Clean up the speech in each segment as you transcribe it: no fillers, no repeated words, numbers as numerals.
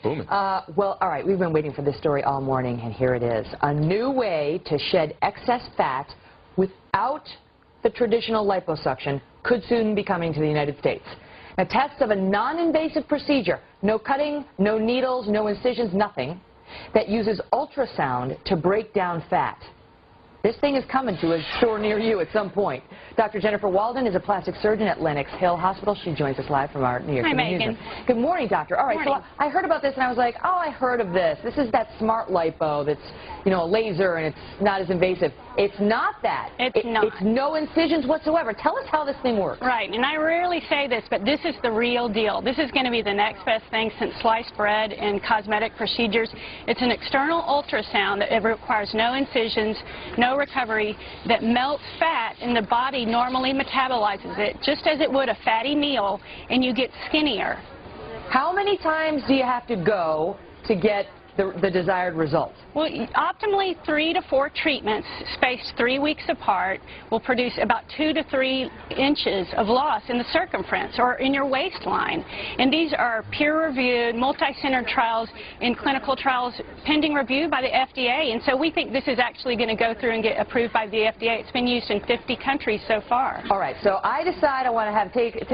Booming. Well, all right, we've been waiting for this story all morning, and here it is. A new way to shed excess fat without the traditional liposuction could soon be coming to the United States. Now, tests of a non-invasive procedure, no cutting, no needles, no incisions, nothing, that uses ultrasound to break down fat. This thing is coming to a store near you at some point. Dr. Jennifer Walden is a plastic surgeon at Lenox Hill Hospital. She joins us live from our New York City newsroom. Good morning, doctor. All right, so I heard about this and I was like, oh, I heard of this. This is that smart lipo that's, you know, a laser and it's not as invasive. It's not that. It's not. It's no incisions whatsoever. Tell us how this thing works. Right, and I rarely say this, but this is the real deal. This is going to be the next best thing since sliced bread and cosmetic procedures. It's an external ultrasound that requires no incisions, no recovery, that melts fat, and the body normally metabolizes it just as it would a fatty meal, and you get skinnier. How many times do you have to go to get the desired result? Well, optimally 3 to 4 treatments spaced 3 weeks apart will produce about 2 to 3 inches of loss in the circumference or in your waistline. And these are peer-reviewed, multi-centered trials in clinical trials pending review by the FDA. And so we think this is actually going to go through and get approved by the FDA. It's been used in 50 countries so far. All right, so I decide I want to have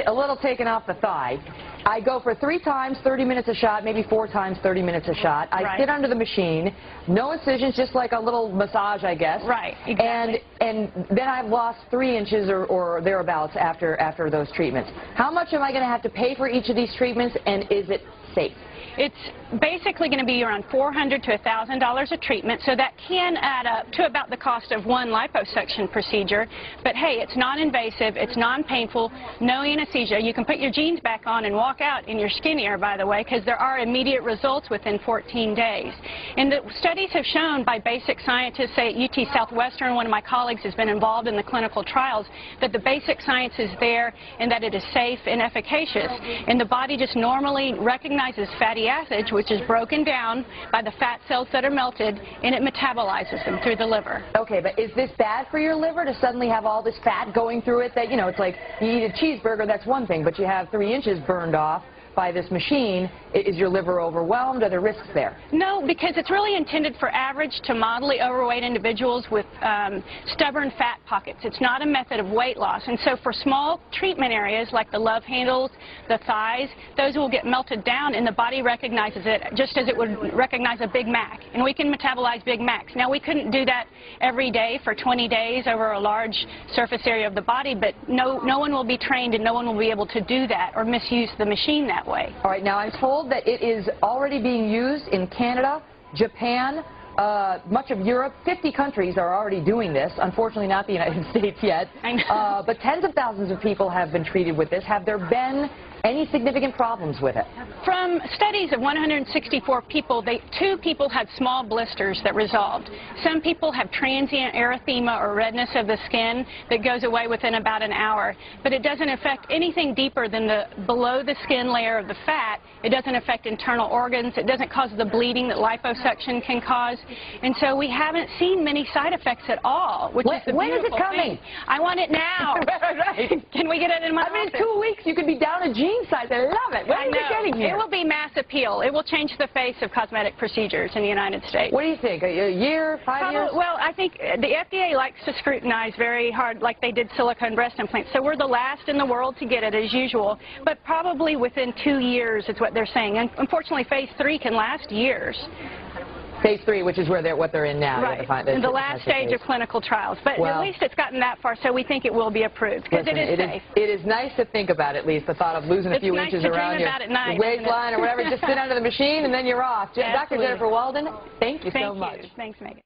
a little taken off the thigh. I go for 3 times, 30 minutes a shot, maybe 4 times, 30 minutes a shot. I sit under the machine, no incisions, just like a little massage, I guess. Right, exactly. And then I've lost 3 inches or thereabouts after those treatments. How much am I going to have to pay for each of these treatments, and is it safe? It's basically going to be around $400 to $1,000 a treatment, so that can add up to about the cost of one liposuction procedure. But hey, it's non-invasive, it's non-painful, no anesthesia. You can put your jeans back on and walk out, and you're skinnier, by the way, because there are immediate results within 14 days. And the studies have shown by basic scientists, say at UT Southwestern, one of my colleagues has been involved in the clinical trials, that the basic science is there and that it is safe and efficacious. And the body just normally recognizes fatty acids, which is broken down by the fat cells that are melted, and it metabolizes them through the liver. Okay, but is this bad for your liver to suddenly have all this fat going through it? That, you know, it's like you eat a cheeseburger, that's one thing, but you have 3 inches burned off by this machine. Is your liver overwhelmed? Are there risks there? No, because it's really intended for average to moderately overweight individuals with stubborn fat pockets. It's not a method of weight loss. And so for small treatment areas like the love handles, the thighs, those will get melted down, and the body recognizes it just as it would recognize a Big Mac. And we can metabolize Big Macs. Now, we couldn't do that every day for 20 days over a large surface area of the body, but no one will be trained and no one will be able to do that or misuse the machine that way. All right, now I'm told that it is already being used in Canada, Japan, much of Europe. 50 countries are already doing this. Unfortunately, not the United States yet. I know. But tens of thousands of people have been treated with this. Have there been any significant problems with it? From studies of 164 people, 2 people had small blisters that resolved. Some people have transient erythema or redness of the skin that goes away within about an hour. But it doesn't affect anything deeper than the below the skin layer of the fat. It doesn't affect internal organs. It doesn't cause the bleeding that liposuction can cause. And so we haven't seen many side effects at all, which is the when is it beautiful coming? thing. I want it now. Right. Can we get it in my office? In 2 weeks, you could be down a jean size. I love it. When is it getting here? It will be mass appeal. It will change the face of cosmetic procedures in the United States. What do you think? A year, 5 years? Well, I think the FDA likes to scrutinize very hard like they did silicone breast implants. So we're the last in the world to get it as usual, but probably within 2 years is what they're saying. And unfortunately, phase 3 can last years. Phase 3, which is what they're in now. Right, in the last stage of clinical trials. But at least it's gotten that far, so we think it will be approved, because it is safe. It is nice to think about, at least, the thought of losing a few inches around your waistline or whatever. Just sit under the machine, and then you're off. Dr. Jennifer Walden, thank you so much. Thanks, Megan.